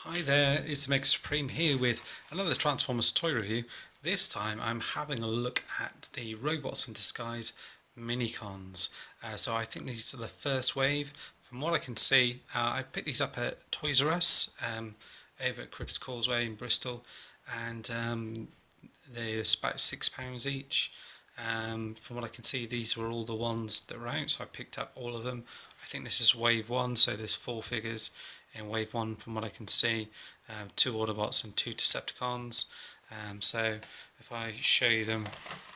Hi there, it's Meg Supreme here with another Transformers toy review. This time I'm having a look at the Robots in Disguise Minicons. So I think these are the first wave. From what I can see, I picked these up at Toys R Us over at Cribbs Causeway in Bristol, and they're about £6 each. From what I can see, these were all the ones that were out, so I picked up all of them. I think this is wave one, so there's 4 figures in wave one from what I can see, 2 Autobots and 2 Decepticons. So if I show you them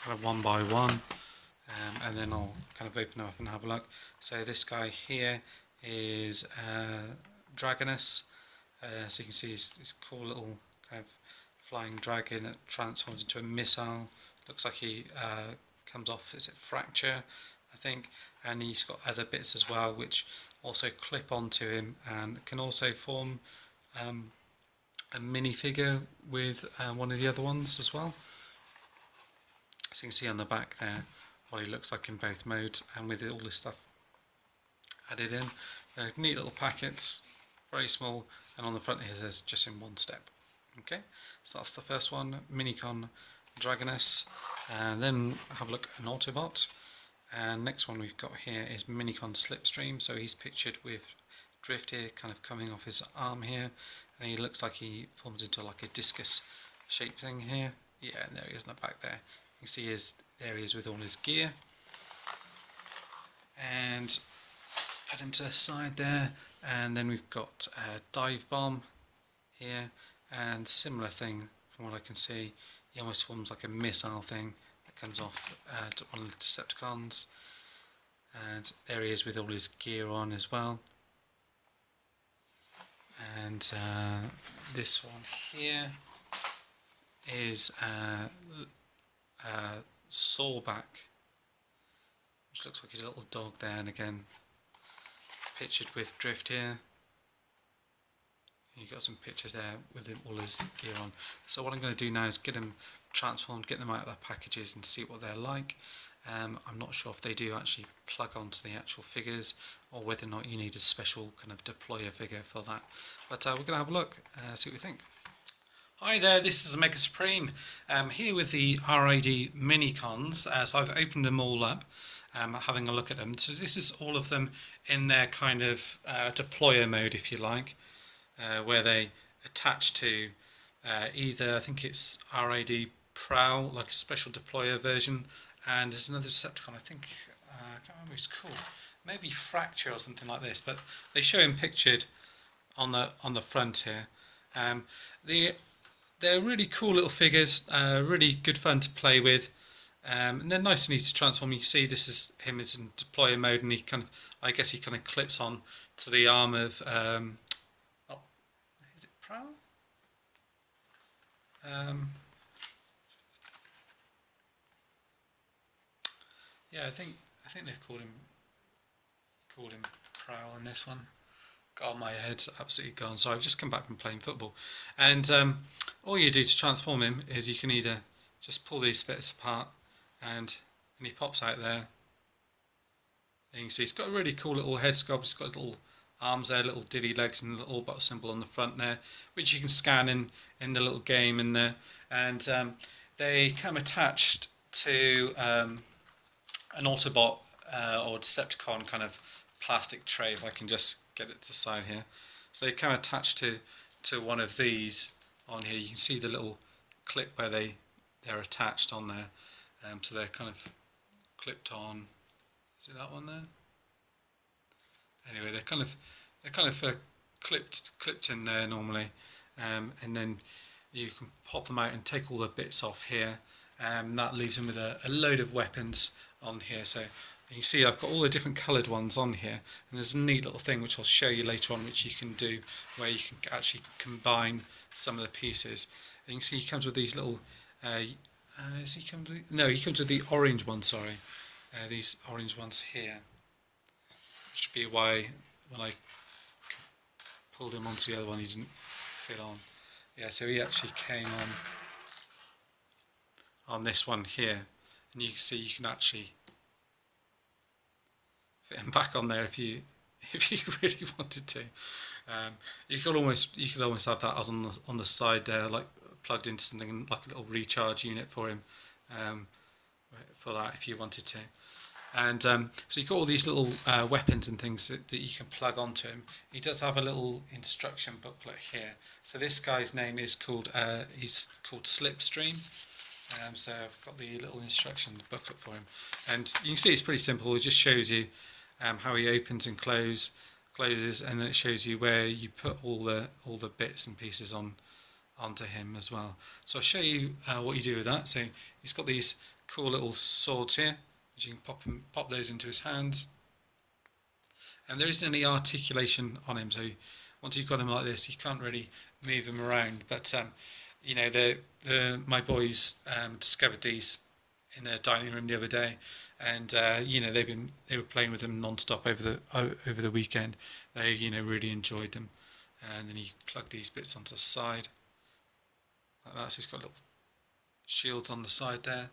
kind of one by one, and then I'll kind of open them up and have a look. So this guy here is Dragoness. So you can see his cool little kind of flying dragon that transforms into a missile. Looks like he comes off, is it Fracture, I think, and he's got other bits as well which also clip onto him and can also form a minifigure with one of the other ones as well. So you can see on the back there what he looks like in both modes, and with all this stuff added in. Neat little packets, very small, and on the front here says just in one step. Okay, so that's the first one, Minicon Dragoness, and then have a look at an Autobot. And next one we've got here is Minicon Slipstream. So he's pictured with drift here kind of coming off his arm here, and he looks like he forms into like a discus shaped thing here. Yeah, and there he is in the back there. You can see there he is with all his gear. And put him to the side there, and then we've got Divebomb here, and similar thing from what I can see. He almost forms like a missile thing that comes off to one of the Decepticons, and there he is with all his gear on as well. And this one here is Saul Back, which looks like he's a little dog there, and again pictured with drift here. You've got some pictures there with all his gear on. So what I'm going to do now is get them transformed, get them out of their packages and see what they're like. I'm not sure if they do actually plug onto the actual figures, or whether or not you need a special kind of deployer figure for that. But we're going to have a look, see what we think. Hi there, this is Omega Supreme, here with the RID Minicons. So I've opened them all up, having a look at them. So this is all of them in their kind of deployer mode, if you like, where they attach to either, I think it's RID Prowl, like a special deployer version, and there's another Decepticon, I think, I can't remember what it's called, maybe Fracture or something like this, but they show him pictured on the front here. They're really cool little figures, really good fun to play with, and they're nice and easy to transform. You can see this is him as in deployer mode, and he kind of, I guess he kind of clips on to the arm of, is it Prowl? Yeah, I think they've called him Prowl in this one. God, my head's absolutely gone. So I've just come back from playing football, and all you do to transform him is you can either just pull these bits apart, and he pops out there. And you can see he's got a really cool little head sculpt. He's got his little arms there, little diddy legs, and a little Autobot symbol on the front there, which you can scan in the little game in there. And they come attached to an Autobot or Decepticon kind of plastic tray, if I can just get it to the side here. So they come attached to one of these on here. You can see the little clip where they're attached on there. So they're kind of clipped on. Is it that one there? Anyway, they're kind of clipped in there normally, and then you can pop them out and take all the bits off here. That leaves them with a load of weapons on here. So you can see I've got all the different coloured ones on here, and there's a neat little thing which I'll show you later on, which you can do, where you can actually combine some of the pieces. And you can see he comes with these little. He comes with the orange one. Sorry, these orange ones here. Which would be why when I pulled him onto the other one, he didn't fit on. Yeah, so he actually came on this one here, and you can see you can actually fit him back on there if you really wanted to. You could almost have that as on the side there, like plugged into something like a little recharge unit for him, um, for that if you wanted to. And so you've got all these little weapons and things that you can plug onto him. He does have a little instruction booklet here. So this guy's name is called he's called Slipstream. So I've got the little instruction booklet for him, and you can see it's pretty simple. It just shows you how he opens and closes, and then it shows you where you put all the bits and pieces onto him as well. So I'll show you what you do with that. So he's got these cool little swords here. You can pop those into his hands, and there isn't any articulation on him, so once you've got him like this you can't really move him around, but you know, my boys discovered these in their dining room the other day, and you know, they were playing with them non-stop over the weekend. They, you know, really enjoyed them. And then you plug these bits onto the side like that, so he's got little shields on the side there.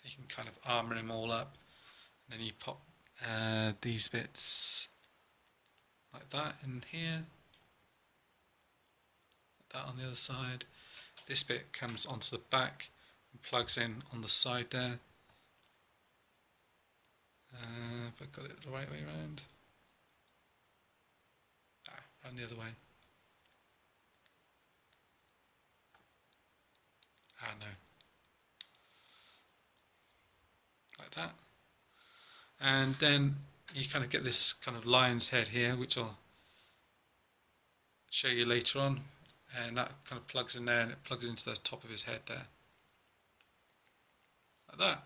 You can kind of armour him all up, and then you pop these bits like that in here, like that on the other side. This bit comes onto the back and plugs in on the side there. If I got it the right way around, round the other way. No. Like that, and then you kind of get this kind of lion's head here, which I'll show you later on, and that kind of plugs in there, and it plugs into the top of his head there, like that.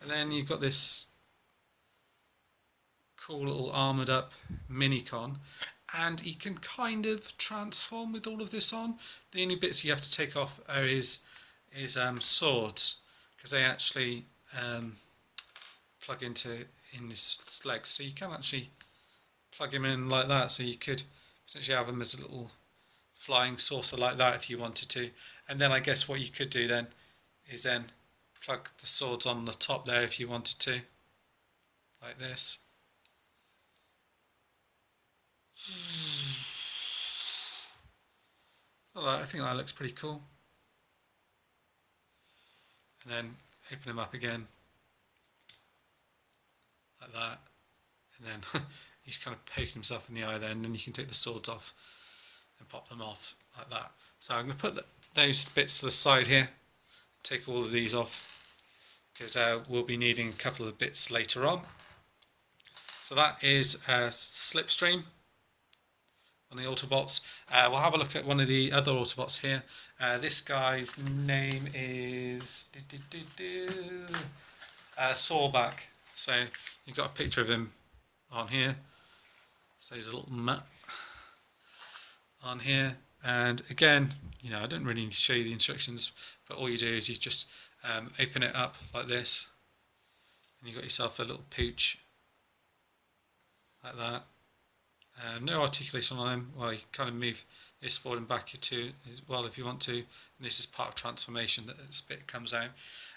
And then you've got this cool little armoured up minicon, and he can kind of transform with all of this on. The only bits you have to take off are his swords, because they actually plug in his legs, so you can actually plug him in like that. So you could potentially have him as a little flying saucer like that if you wanted to. And then I guess what you could do then is then plug the swords on the top there if you wanted to, like this. Well, I think that looks pretty cool. And then open him up again, like that, and then he's kind of poking himself in the eye there, and then you can take the swords off and pop them off like that. So I'm going to put those bits to the side here, take all of these off, because we'll be needing a couple of bits later on. So that is Slipstream on the Autobots. We'll have a look at one of the other Autobots here. This guy's name is Saul Back. So you've got a picture of him on here. So he's a little mutt on here. And again, you know, I don't really need to show you the instructions, but all you do is you just open it up like this, and you've got yourself a little pooch like that. No articulation on him. Well, you can kind of move this forward and back too, well, if you want to. And this is part of transformation, that this bit comes out.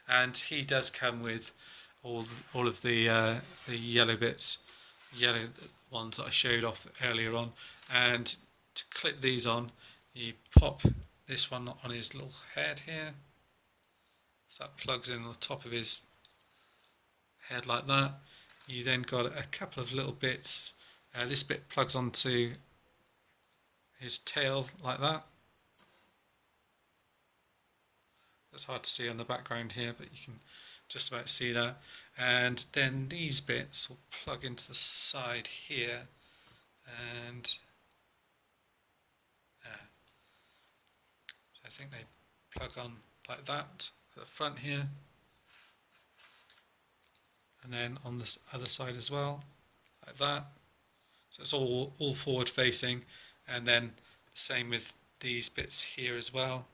And he does come with all of the yellow bits, yellow ones that I showed off earlier on. And to clip these on, you pop this one on his little head here. So that plugs in on the top of his head like that. You then got a couple of little bits. This bit plugs onto his tail like that. That's hard to see on the background here, but you can just about see that. And then these bits will plug into the side here, and so I think they plug on like that at the front here, and then on this other side as well, like that. So it's all forward facing, and then the same with these bits here as well.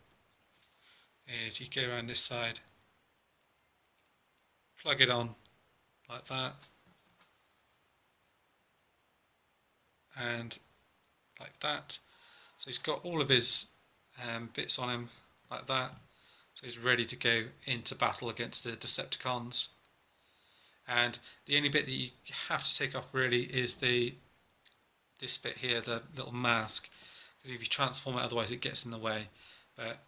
Is you go around this side, plug it on like that, and like that. So he's got all of his bits on him like that. So he's ready to go into battle against the Decepticons. And the only bit that you have to take off really is the this bit here, the little mask, because if you transform it, otherwise it gets in the way. But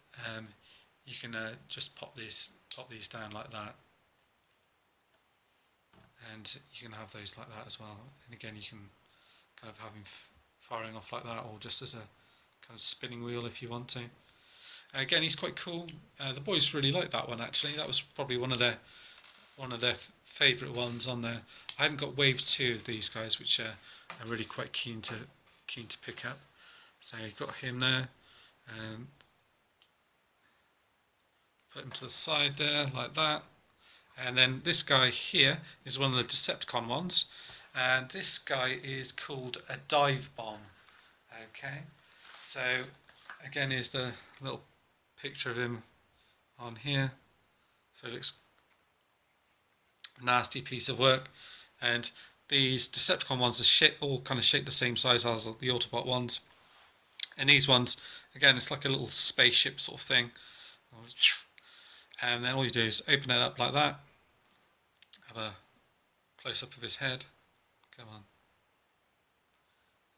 you can just pop these down like that, and you can have those like that as well. And again, you can kind of have him firing off like that, or just as a kind of spinning wheel if you want to. And again, he's quite cool. The boys really like that one actually. That was probably one of their favourite ones on there. I haven't got wave 2 of these guys, which I'm really quite keen to pick up. So you've got him there. Put him to the side there like that. And then this guy here is one of the Decepticon ones, and this guy is called a Divebomb. Okay, so again, here's the little picture of him on here. So it looks a nasty piece of work. And these Decepticon ones are all kind of shaped the same size as the Autobot ones. And these ones, again, it's like a little spaceship sort of thing. And then all you do is open it up like that. Have a close-up of his head. Come on.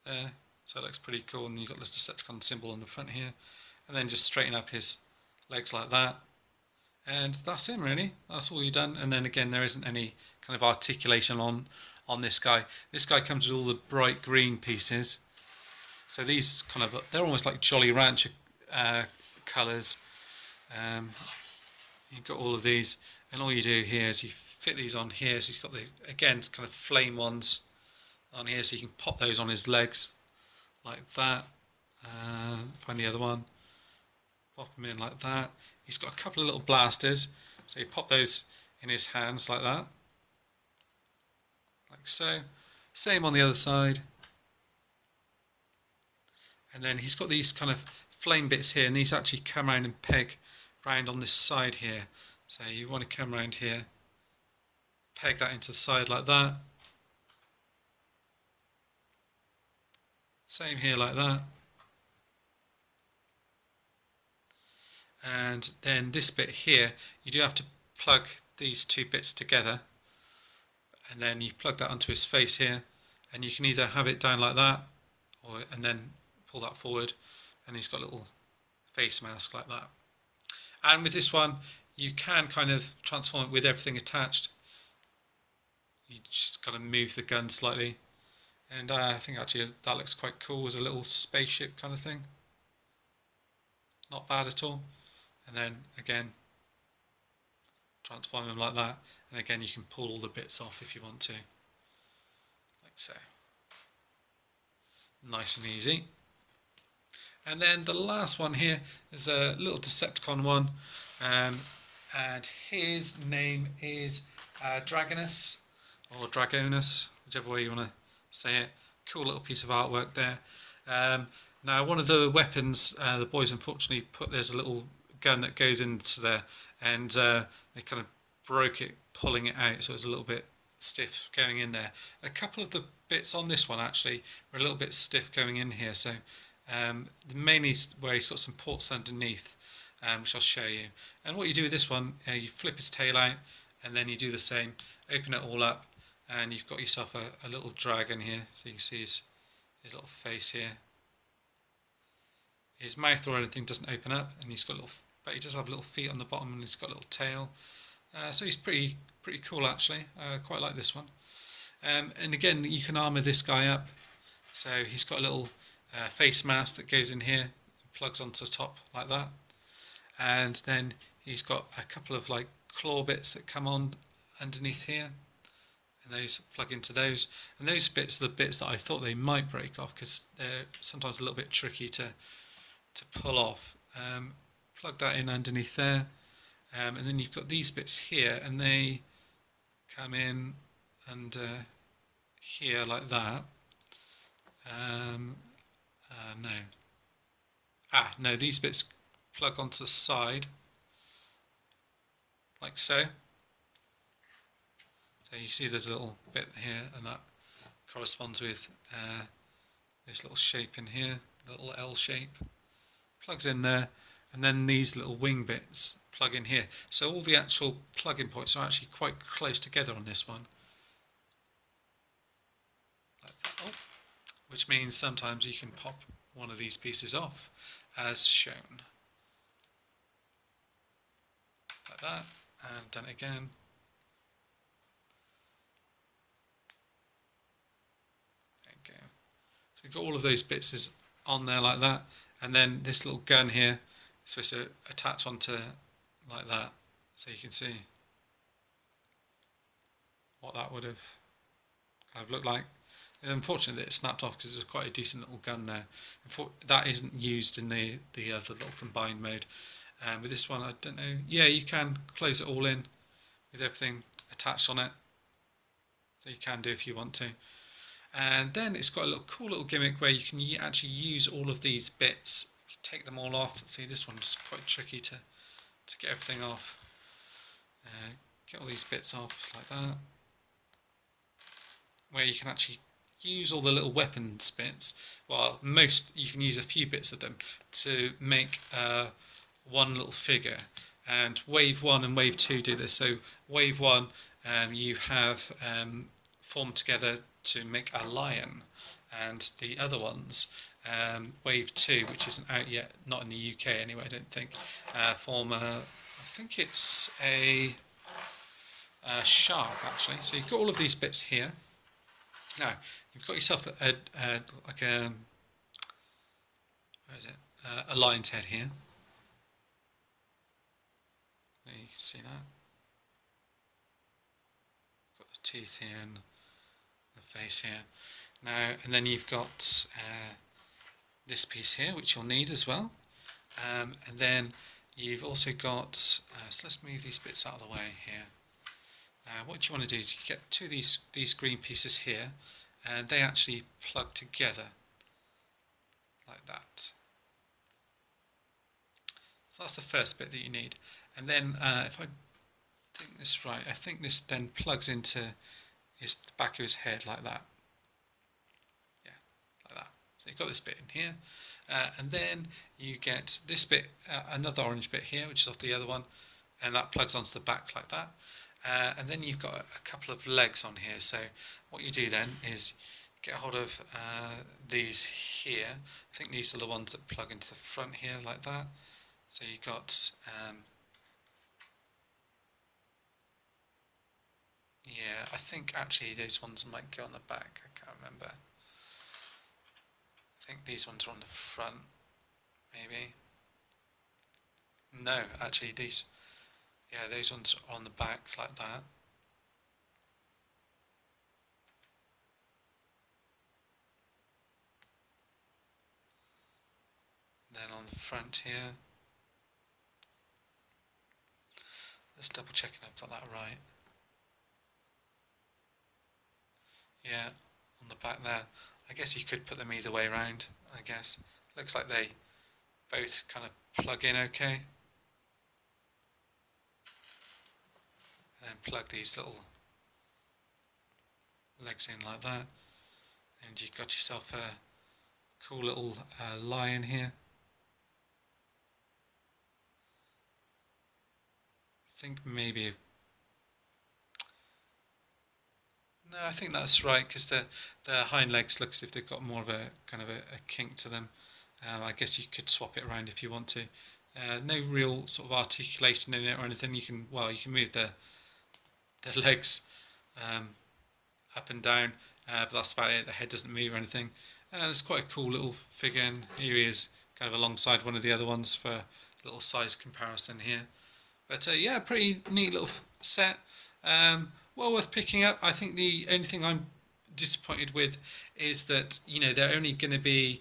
There. So it looks pretty cool. And you've got this Decepticon symbol on the front here. And then just straighten up his legs like that. And that's him really. That's all you've done. And then again, there isn't any kind of articulation on this guy. This guy comes with all the bright green pieces. So these kind of, they're almost like Jolly Rancher colours. You've got all of these, and all you do here is you fit these on here. So you've got the, again, kind of flame ones on here, so you can pop those on his legs like that. Find the other one, pop them in like that. He's got a couple of little blasters, so you pop those in his hands like that, like so. Same on the other side. And then he's got these kind of flame bits here, and these actually come around and peg round on this side here. So you want to come around here, peg that into the side like that. Same here like that. And then this bit here, you do have to plug these two bits together, and then you plug that onto his face here, and you can either have it down like that, and then pull that forward, and he's got a little face mask like that. And with this one, you can kind of transform it with everything attached. You just got to move the gun slightly, and I think actually that looks quite cool as a little spaceship kind of thing. Not bad at all. And then again, transform them like that, and again you can pull all the bits off if you want to, like so. Nice and easy. And then the last one here is a little Decepticon one, and his name is Dragoness, or Dragonus, whichever way you want to say it. Cool little piece of artwork there. Now one of the weapons, the boys unfortunately there's a little gun that goes into there, and they kind of broke it pulling it out, so it's a little bit stiff going in there. A couple of the bits on this one actually were a little bit stiff going in here, so mainly where he's got some ports underneath, which I'll show you. And what you do with this one, you flip his tail out, and then you do the same, open it all up, and you've got yourself a little dragon here, so you can see his little face here. His mouth or anything doesn't open up, and he's got little, but he does have little feet on the bottom, and he's got a little tail. So he's pretty cool actually. Quite like this one. And again, you can armour this guy up. So he's got a little face mask that goes in here, and plugs onto the top like that. And then he's got a couple of like claw bits that come on underneath here, and those plug into those. And those bits are the bits that I thought they might break off, because they're sometimes a little bit tricky to pull off. Plug that in underneath there, and then you've got these bits here, and they come in under here like that. No, these bits plug onto the side like so. So you see there's a little bit here, and that corresponds with this little shape in here, little L shape. Plugs in there, and then these little wing bits plug in here. So all the actual plug-in points are actually quite close together on this one. Like that. Oh, which means sometimes you can pop one of these pieces off, as shown. Like that, and done it again. There you go. So you've got all of those bits is on there like that, and then this little gun here is supposed to attach onto like that, so you can see what that would have kind of looked like. And unfortunately it snapped off because it was quite a decent little gun there. That isn't used in the other little combined mode. With this one, I don't know. Yeah, you can close it all in with everything attached on it, so you can do if you want to. And then it's got a cool little gimmick where you can actually use all of these bits. You take them all off. See, this one's quite tricky to get everything off. Get all these bits off like that, where you can actually use all the little weapons bits. Well, you can use a few bits of them to make one little figure, and wave 1 and wave 2 do this. So wave 1, you have formed together to make a lion, and the other ones, wave 2, which isn't out yet, not in the UK anyway, I don't think, form I think it's a shark actually. So you've got all of these bits here. Now you've got yourself like a where is it? A lion's head here. You can see that. Got the teeth here and the face here. Now, and then you've got this piece here, which you'll need as well. And then you've also got, so let's move these bits out of the way here. What you want to do is you get two of these green pieces here, and they actually plug together like that. So that's the first bit that you need. And then if I think this right, I think this then plugs into the back of his head like that. Yeah, like that. So you've got this bit in here. And then you get this bit, another orange bit here, which is off the other one, and that plugs onto the back like that. And then you've got a couple of legs on here. So what you do then is get hold of these here. I think these are the ones that plug into the front here like that. So you've got yeah, I think actually those ones might go on the back. I can't remember. I think these ones are on the front, maybe. No, actually these, yeah, those ones are on the back like that. Then on the front here. Let's double check I've got that right. Yeah, on the back there. I guess you could put them either way around, I guess. Looks like they both kind of plug in okay. And then plug these little legs in like that. And you've got yourself a cool little lion here. I think maybe... No, I think that's right, because the hind legs look as if they've got more of a kind of a kink to them. I guess you could swap it around if you want to. No real sort of articulation in it or anything. You can move the legs up and down, but that's about it. The head doesn't move or anything. It's quite a cool little figure, and here he is, kind of alongside one of the other ones for a little size comparison here. But yeah, pretty neat little set. Well worth picking up. I think the only thing I'm disappointed with is that, you know, they're only going to be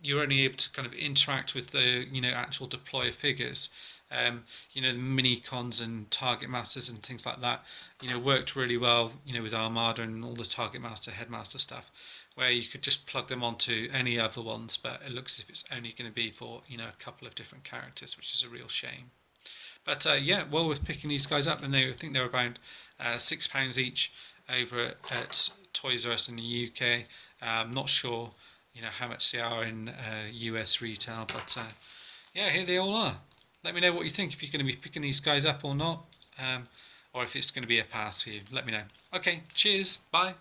you're only able to kind of interact with the, you know, actual deployer figures. You know, the mini cons and target masters and things like that, you know, worked really well, you know, with Armada and all the target master, headmaster stuff, where you could just plug them onto any other ones, but it looks as if it's only going to be for, you know, a couple of different characters, which is a real shame. But yeah, well worth picking these guys up, and I think they're about £6 each over at Toys R Us in the UK. I'm not sure, you know, how much they are in US retail, but yeah, here they all are. Let me know what you think, if you're going to be picking these guys up or not, or if it's going to be a pass for you. Let me know. Okay, cheers, bye.